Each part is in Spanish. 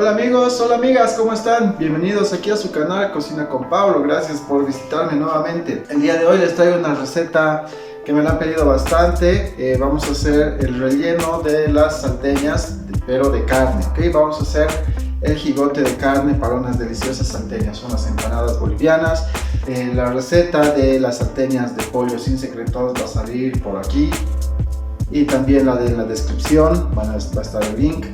Hola amigos, hola amigas, ¿cómo están? Bienvenidos aquí a su canal Cocina con Pablo, gracias por visitarme nuevamente. El día de hoy les traigo una receta que me la han pedido bastante. Vamos a hacer el relleno de las salteñas, pero de carne, ¿ok? Vamos a hacer el jigote de carne para unas deliciosas salteñas, unas empanadas bolivianas. La receta de las salteñas de pollo sin secretos va a salir por aquí y también la de la descripción, va a estar el link.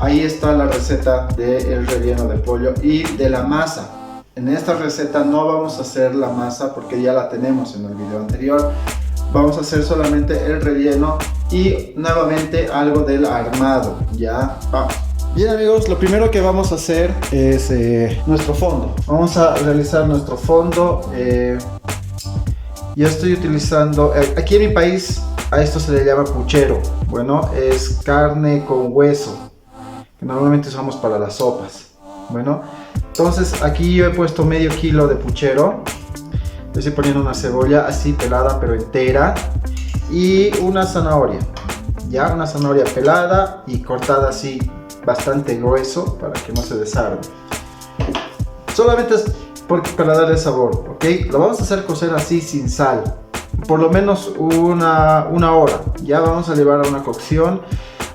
Ahí está la receta del relleno de pollo y de la masa. En esta receta no vamos a hacer la masa porque ya la tenemos en el video anterior. Vamos a hacer solamente el relleno y nuevamente algo del armado. Ya vamos. Bien amigos, lo primero que vamos a hacer es nuestro fondo. Vamos a realizar nuestro fondo. Yo estoy utilizando, aquí en mi país a esto se le llama puchero. Bueno, es carne con hueso que normalmente usamos para las sopas. Bueno, entonces aquí yo he puesto medio kilo de puchero. Estoy poniendo una cebolla así pelada pero entera y una zanahoria. Ya, una zanahoria pelada y cortada así bastante grueso para que no se desarme. Solamente es para darle sabor, ¿ok? Lo vamos a hacer cocer así sin sal, por lo menos una hora. Ya vamos a llevar a una cocción.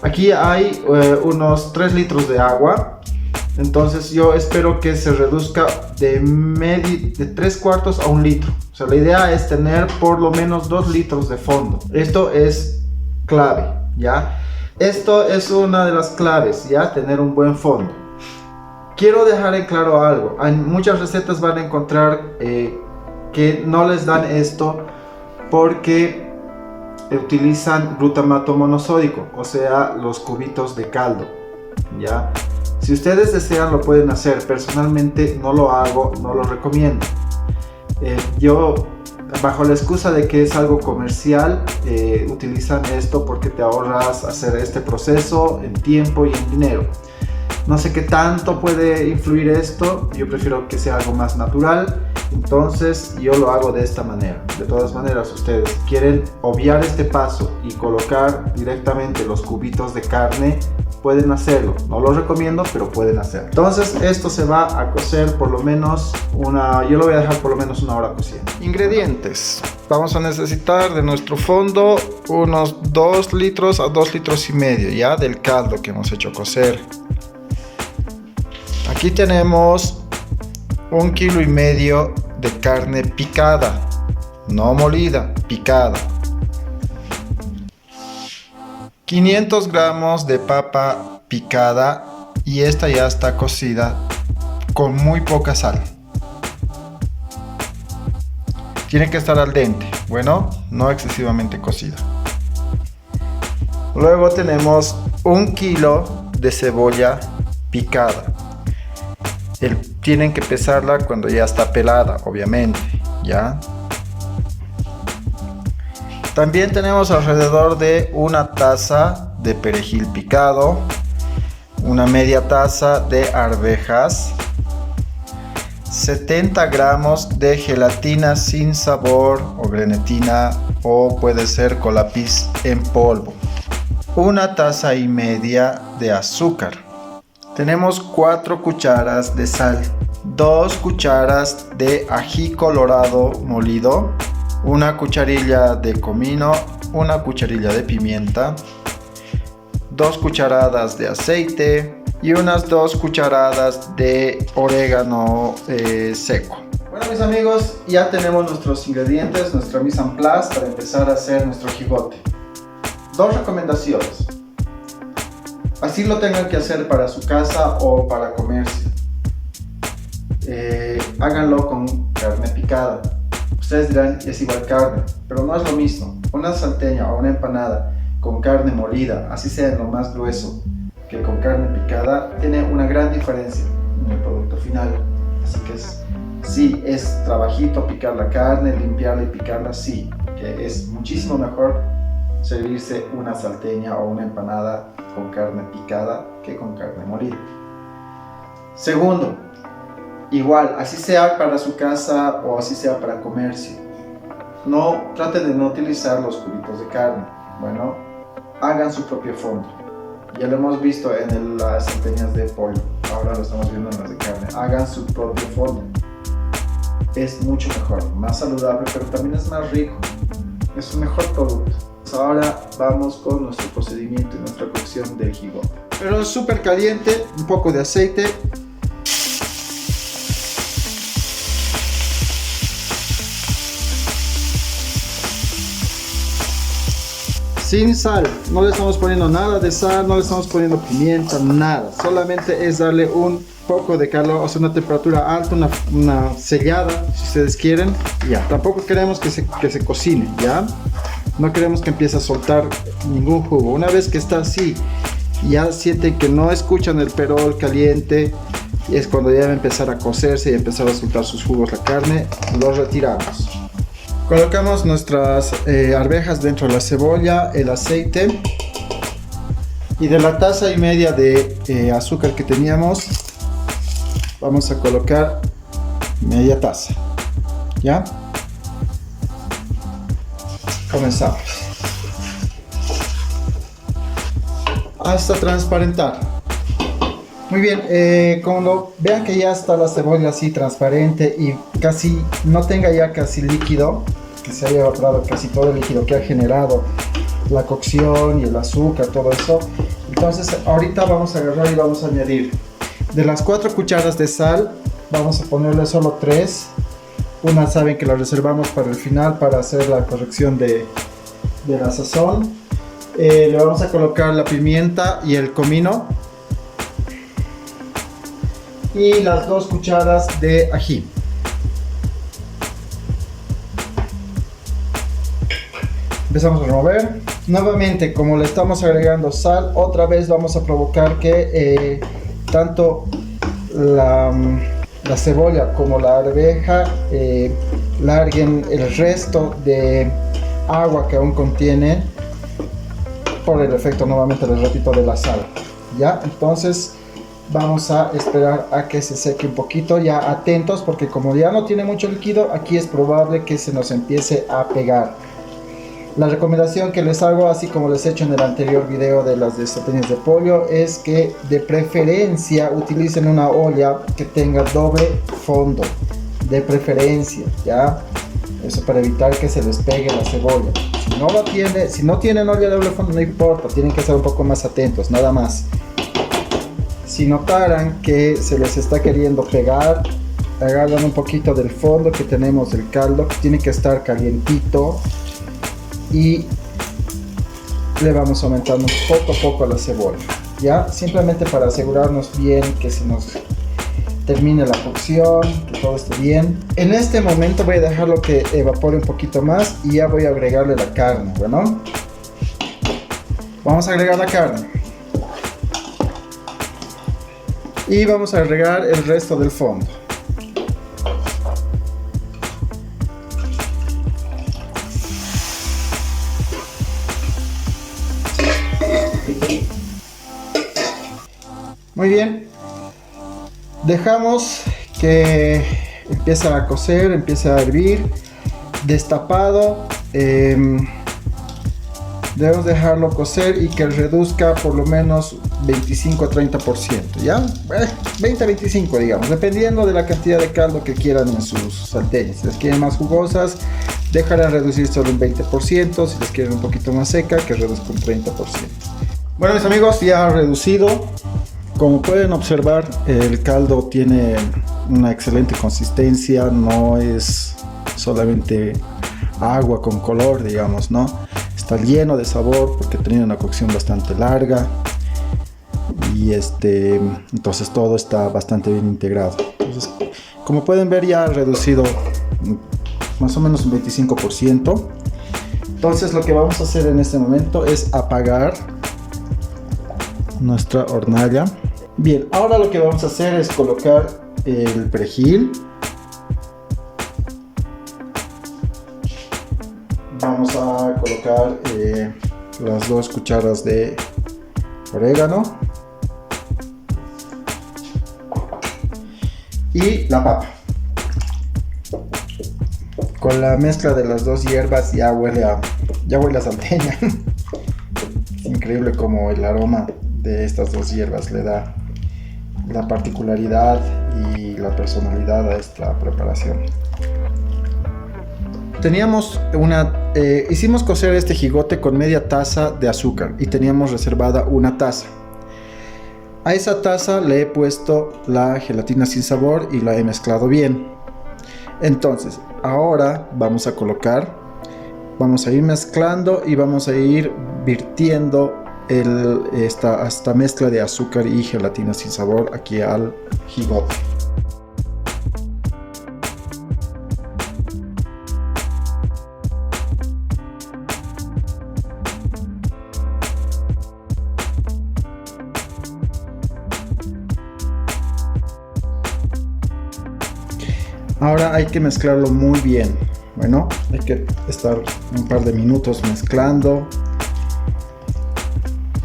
Aquí hay unos 3 litros de agua. Entonces yo espero que se reduzca de 3/4 a 1 litro. O sea, la idea es tener por lo menos 2 litros de fondo. Esto es clave, ¿ya? Esto es una de las claves, ¿ya? Tener un buen fondo. Quiero dejar en claro algo. En muchas recetas van a encontrar que no les dan esto porque utilizan glutamato monosódico, o sea, los cubitos de caldo, ¿ya? Si ustedes desean lo pueden hacer. Personalmente no lo hago, no lo recomiendo. Yo, bajo la excusa de que es algo comercial, utilizan esto porque te ahorras hacer este proceso en tiempo y en dinero. No sé qué tanto puede influir esto, yo prefiero que sea algo más natural, entonces yo lo hago de esta manera. De todas maneras, ustedes quieren obviar este paso y colocar directamente los cubitos de carne, pueden hacerlo. No lo recomiendo, pero pueden hacerlo. Entonces esto se va a cocer por lo menos yo lo voy a dejar por lo menos 1 hora cociendo. Ingredientes. Vamos a necesitar de nuestro fondo unos 2 litros a 2 litros y medio ya del caldo que hemos hecho cocer. Aquí tenemos 1,5 kilos de carne picada, no molida, picada. 500 gramos de papa picada y esta ya está cocida con muy poca sal. Tiene que estar al dente, bueno, no excesivamente cocida. Luego tenemos 1 kilo de cebolla picada. Tienen que pesarla cuando ya está pelada, obviamente, ¿ya? También tenemos alrededor de 1 taza de perejil picado, una media taza de arvejas, 70 gramos de gelatina sin sabor o grenetina o puede ser colapis en polvo, 1 taza y media de azúcar. Tenemos 4 cucharas de sal, 2 cucharas de ají colorado molido, 1 cucharilla de comino, 1 cucharilla de pimienta, 2 cucharadas de aceite y unas 2 cucharadas de orégano seco. Bueno mis amigos, ya tenemos nuestros ingredientes, nuestra mise en place para empezar a hacer nuestro jigote. 2 recomendaciones. Así lo tengan que hacer para su casa o para comercio. Háganlo con carne picada. Ustedes dirán, es igual carne, pero no es lo mismo. Una salteña o una empanada con carne molida, así sea en lo más grueso, que con carne picada, tiene una gran diferencia en el producto final. Así que sí, es trabajito picar la carne, limpiarla y picarla, sí, que es muchísimo mejor servirse una salteña o una empanada con carne picada que con carne molida. Segundo, igual, así sea para su casa o así sea para comercio, traten de no utilizar los cubitos de carne. Bueno, hagan su propio fondo. Ya lo hemos visto en las salteñas de pollo, ahora lo estamos viendo en las de carne. Hagan su propio fondo. Es mucho mejor, más saludable, pero también es más rico. Es un mejor producto. Ahora vamos con nuestro procedimiento y nuestra cocción del jigote. Pero súper caliente, un poco de aceite. Sin sal, no le estamos poniendo nada de sal, no le estamos poniendo pimienta, nada. Solamente es darle un poco de calor, o sea, una temperatura alta, una sellada, si ustedes quieren. Ya, tampoco queremos que se cocine, ¿ya? No queremos que empiece a soltar ningún jugo. Una vez que está así, ya sienten que no escuchan el perol caliente, y es cuando ya va a empezar a cocerse y empezar a soltar sus jugos la carne. Lo retiramos. Colocamos nuestras arvejas dentro de la cebolla, el aceite, y de la taza y media de azúcar que teníamos vamos a colocar media taza. ¿Ya? Comenzamos hasta transparentar. Muy bien, cuando vean que ya está la cebolla así transparente y casi no tenga ya casi líquido, que se haya evaporado casi todo el líquido que ha generado la cocción y el azúcar, todo eso, entonces ahorita vamos a agarrar y vamos a añadir de las 4 cucharas de sal, vamos a ponerle solo 3. Una saben que la reservamos para el final para hacer la corrección de la sazón. Le vamos a colocar la pimienta y el comino y las 2 cucharas de ají. Empezamos a remover. Nuevamente, como le estamos agregando sal, otra vez vamos a provocar que tanto la cebolla como la arveja larguen el resto de agua que aún contiene por el efecto, nuevamente les repito, de la sal. Ya, entonces vamos a esperar a que se seque un poquito, ya atentos porque como ya no tiene mucho líquido, aquí es probable que se nos empiece a pegar. La recomendación que les hago, así como les he hecho en el anterior video de las de salteñas de pollo, es que de preferencia utilicen una olla que tenga doble fondo, de preferencia, ¿ya? Eso para evitar que se les pegue la cebolla. Si no tienen olla de doble fondo, no importa, tienen que ser un poco más atentos, nada más. Si notaran que se les está queriendo pegar, agarran un poquito del fondo que tenemos del caldo, que tiene que estar calientito, y le vamos aumentando poco a poco a la cebolla, ya, simplemente para asegurarnos bien que se nos termine la cocción, que todo esté bien. En este momento voy a dejarlo que evapore un poquito más y ya voy a agregarle la carne. Bueno, vamos a agregar la carne y vamos a agregar el resto del fondo. Muy bien, dejamos que empiece a cocer, empiece a hervir, destapado. Debemos dejarlo cocer y que reduzca por lo menos 25 a 30%, ¿ya? 20 a 25, digamos, dependiendo de la cantidad de caldo que quieran en sus salteñas. Si les quieren más jugosas, déjala reducir solo un 20%, si les quieren un poquito más seca, que reduzca un 30%. Bueno, mis amigos, ya reducido. Como pueden observar, el caldo tiene una excelente consistencia, no es solamente agua con color, digamos, ¿no? Está lleno de sabor porque tenía una cocción bastante larga y entonces todo está bastante bien integrado. Entonces, como pueden ver, ya ha reducido más o menos un 25%. Entonces lo que vamos a hacer en este momento es apagar nuestra hornalla. Bien, ahora lo que vamos a hacer es colocar el perejil. Vamos a colocar las 2 cucharas de orégano y la papa. Con la mezcla de las 2 hierbas ya huele a salteña. Es increíble como el aroma de estas dos hierbas le da la particularidad y la personalidad a esta preparación. Hicimos cocer este jigote con media taza de azúcar y teníamos reservada una taza. A esa taza le he puesto la gelatina sin sabor y la he mezclado bien. Entonces, ahora vamos a ir mezclando y vamos a ir virtiendo esta mezcla de azúcar y gelatina sin sabor aquí al jigote. Ahora hay que mezclarlo muy bien. Bueno, hay que estar un par de minutos mezclando.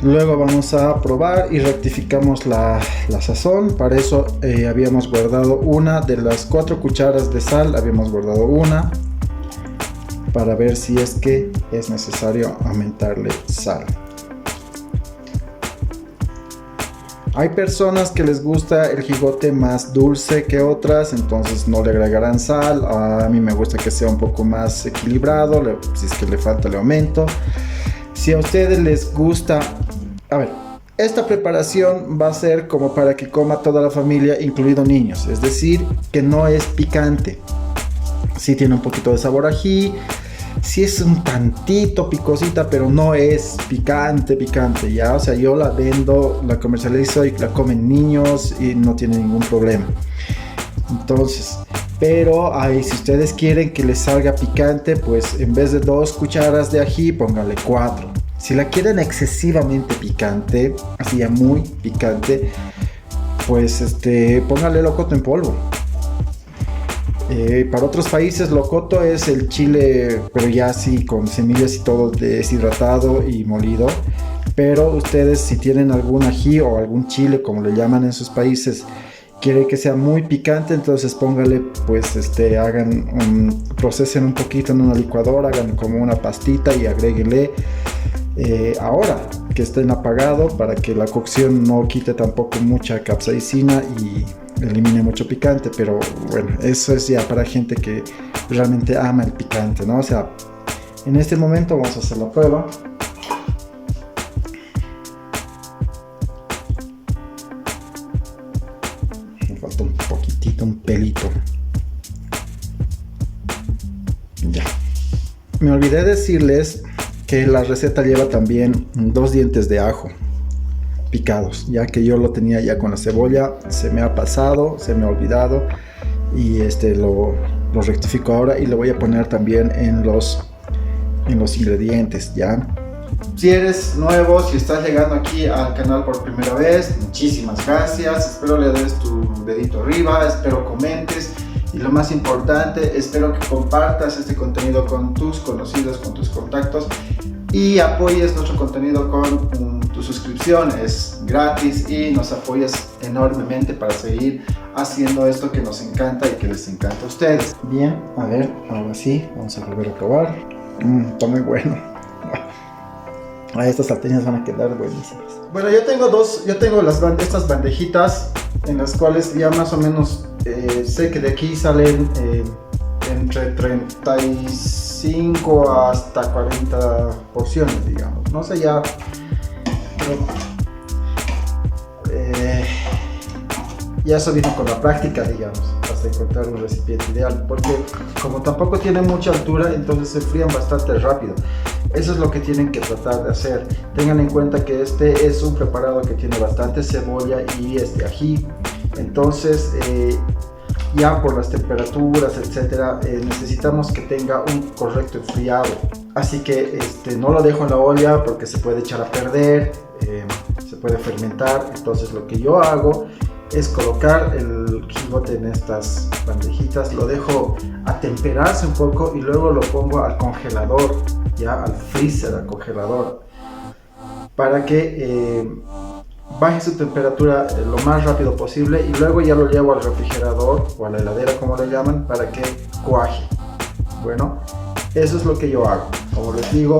Luego vamos a probar y rectificamos la sazón. Para eso habíamos guardado una de las 4 cucharas de sal. Habíamos guardado una para ver si es que es necesario aumentarle sal. Hay personas que les gusta el jigote más dulce que otras, entonces no le agregarán sal. A mí me gusta que sea un poco más equilibrado, si es que le falta le aumento. Si a ustedes les gusta, a ver, esta preparación va a ser como para que coma toda la familia, incluido niños, es decir, que no es picante. Sí tiene un poquito de sabor a ají, sí es un tantito picosita, pero no es picante, ya. O sea, yo la vendo, la comercializo y la comen niños y no tiene ningún problema. Entonces, pero si ustedes quieren que les salga picante, pues en vez de 2 cucharas de ají, pónganle 4. Si la quieren excesivamente picante, así ya muy picante, pues pónganle locoto en polvo. Para otros países locoto es el chile, pero ya así con semillas y todo deshidratado y molido. Pero ustedes, si tienen algún ají o algún chile, como le llaman en sus países, quieren que sea muy picante, entonces póngale, pues procesen un poquito en una licuadora, hagan como una pastita y agréguenle ahora que estén apagado, para que la cocción no quite tampoco mucha capsaicina y elimine mucho picante. Pero bueno, eso es ya para gente que realmente ama el picante, ¿no? O sea, en este momento vamos a hacer la prueba. Me falta un poquitito, un pelito. Ya. Me olvidé decirles que la receta lleva también 2 dientes de ajo picados, ya que yo lo tenía ya con la cebolla, se me ha pasado, se me ha olvidado, y lo rectifico ahora y lo voy a poner también en los ingredientes, ¿ya? Si eres nuevo, si estás llegando aquí al canal por primera vez, muchísimas gracias. Espero le des tu dedito arriba, espero comentes y lo más importante, espero que compartas este contenido con tus conocidos, con tus contactos, y apoyes nuestro contenido con tu suscripción. Es gratis y nos apoyas enormemente para seguir haciendo esto que nos encanta y que les encanta a ustedes. Bien, a ver, ahora sí, vamos a volver a probar. Está muy bueno. Estas salteñas van a quedar buenísimas. Bueno, yo tengo estas bandejitas en las cuales ya más o menos sé que de aquí salen entre 35 hasta 40 porciones, digamos. No sé ya, ya eso vino con la práctica, digamos, hasta encontrar un recipiente ideal, porque como tampoco tiene mucha altura, entonces se frían bastante rápido. Eso es lo que tienen que tratar de hacer. Tengan en cuenta que este es un preparado que tiene bastante cebolla y ají, entonces ya por las temperaturas, etcétera, necesitamos que tenga un correcto enfriado. Así que no lo dejo en la olla porque se puede echar a perder, se puede fermentar. Entonces lo que yo hago es colocar el jigote en estas bandejitas, lo dejo a temperarse un poco y luego lo pongo al congelador, ya al freezer, al congelador, para que baje su temperatura lo más rápido posible, y luego ya lo llevo al refrigerador o a la heladera, como le llaman, para que cuaje. Bueno, eso es lo que yo hago. Como les digo,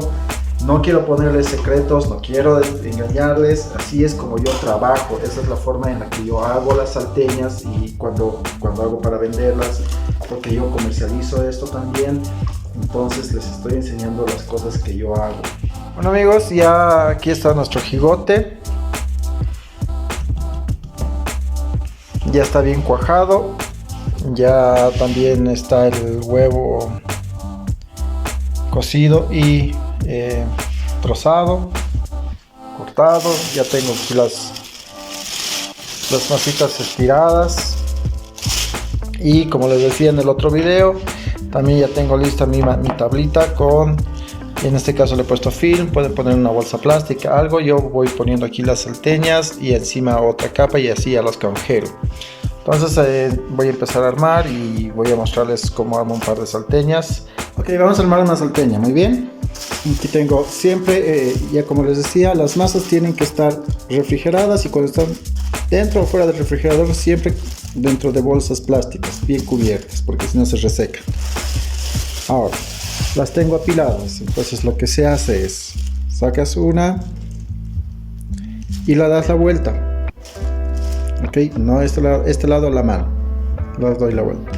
No quiero ponerles secretos, no quiero engañarles, así es como yo trabajo, esa es la forma en la que yo hago las salteñas y cuando hago para venderlas, porque yo comercializo esto también, entonces les estoy enseñando las cosas que yo hago. Bueno amigos, ya aquí está nuestro jigote, ya está bien cuajado, ya también está el huevo cocido y trozado, cortado. Ya tengo aquí las masitas estiradas y como les decía en el otro video, también ya tengo lista mi tablita con, en este caso le he puesto film, pueden poner una bolsa plástica, algo. Yo voy poniendo aquí las salteñas y encima otra capa y así ya las congelo. Entonces voy a empezar a armar y voy a mostrarles cómo armo un par de salteñas. Ok, vamos a armar una salteña, muy bien. Aquí tengo siempre, ya como les decía, las masas tienen que estar refrigeradas y cuando están dentro o fuera del refrigerador siempre dentro de bolsas plásticas, bien cubiertas, porque si no se resecan. Ahora, las tengo apiladas, entonces lo que se hace es, sacas una y la das la vuelta. Ok, no este lado a la mano, les doy la vuelta.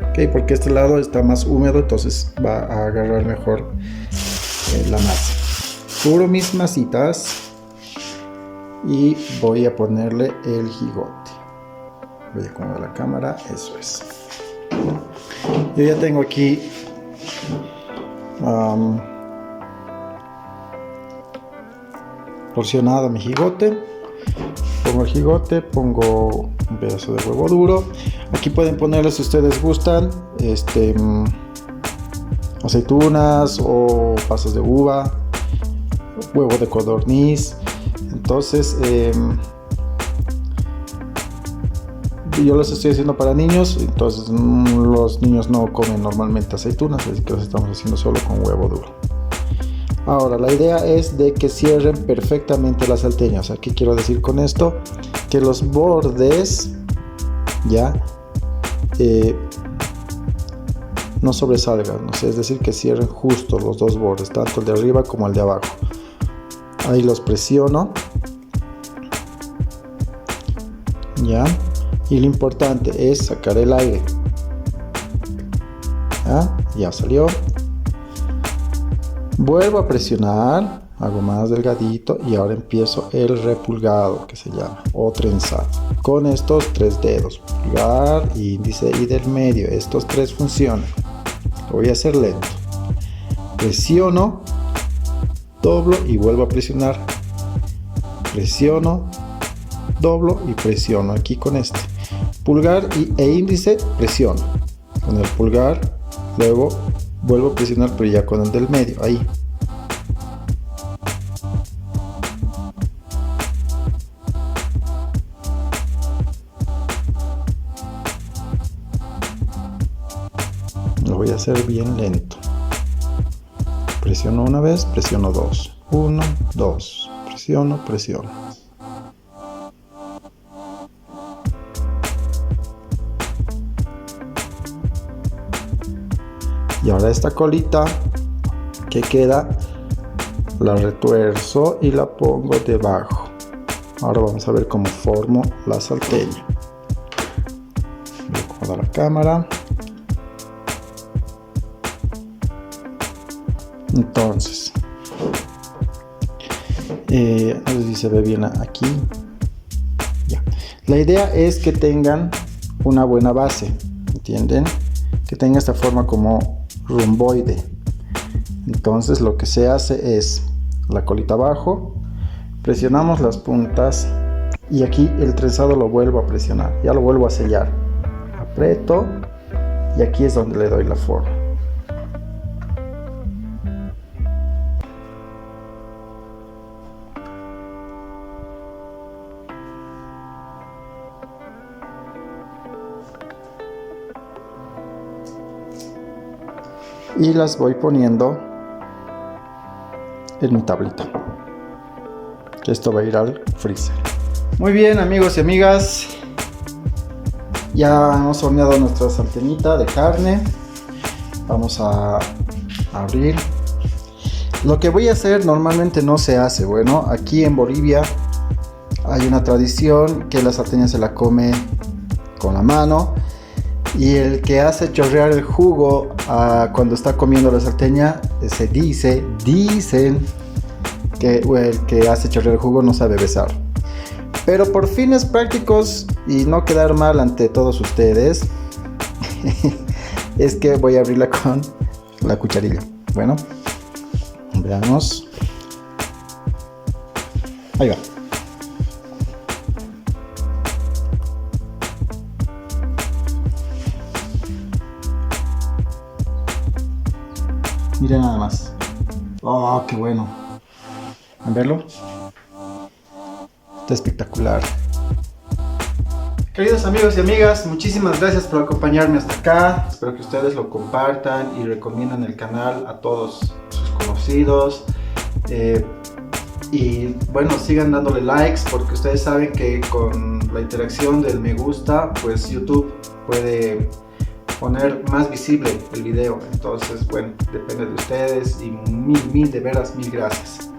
Ok, porque este lado está más húmedo, entonces va a agarrar mejor la masa. Cubro mis masitas y voy a ponerle el jigote. Voy a acomodar la cámara, eso es. Yo ya tengo aquí porcionado mi jigote. Pongo el jigote, pongo un pedazo de huevo duro. Aquí pueden ponerle, si ustedes gustan, aceitunas o pasas de uva, huevo de codorniz. Entonces yo los estoy haciendo para niños, entonces los niños no comen normalmente aceitunas, así que los estamos haciendo solo con huevo duro. Ahora la idea es de que cierren perfectamente las salteñas. O sea, ¿qué quiero decir con esto? Que los bordes ya no sobresalgan, ¿no? Es decir, que cierren justo los dos bordes, tanto el de arriba como el de abajo. Ahí los presiono, ya, y lo importante es sacar el aire. Ya salió. Vuelvo a presionar, hago más delgadito y ahora empiezo el repulgado, que se llama, o trenzado, con estos tres dedos, pulgar, índice y del medio. Estos tres funcionan. Lo voy a hacer lento. Presiono, doblo y vuelvo a presionar. Presiono, doblo y presiono. Aquí con este pulgar e índice presiono. Con el pulgar, luego vuelvo a presionar, pero ya con el del medio, ahí. Lo voy a hacer bien lento. Presiono una vez, presiono dos. 1, 2. Presiono, presiono. Y ahora esta colita que queda la retuerzo y la pongo debajo. Ahora vamos a ver cómo formo la salteña. Voy a acomodar la cámara. Entonces, no sé si se ve bien aquí. Ya. La idea es que tengan una buena base, ¿entienden? Que tenga esta forma como romboide. Entonces lo que se hace es la colita abajo, presionamos las puntas y aquí el trenzado lo vuelvo a presionar, ya lo vuelvo a sellar, aprieto y aquí es donde le doy la forma. Y las voy poniendo en mi tablita, que esto va a ir al freezer. Muy bien amigos y amigas, ya hemos horneado nuestra salteñita de carne. Vamos a abrir. Lo que voy a hacer normalmente no se hace. Bueno, aquí en Bolivia hay una tradición que la salteña se la come con la mano, y el que hace chorrear el jugo cuando está comiendo la salteña, dicen que el que hace chorrear el jugo no sabe besar. Pero por fines prácticos y no quedar mal ante todos ustedes, es que voy a abrirla con la cucharilla. Bueno, veamos. Ahí va. Miren nada más. Oh, qué bueno. ¿A verlo? Está espectacular. Queridos amigos y amigas, muchísimas gracias por acompañarme hasta acá. Espero que ustedes lo compartan y recomienden el canal a todos sus conocidos. Y bueno, sigan dándole likes, porque ustedes saben que con la interacción del me gusta, pues YouTube puede poner más visible el video. Entonces, bueno, depende de ustedes, y mil de veras, mil gracias.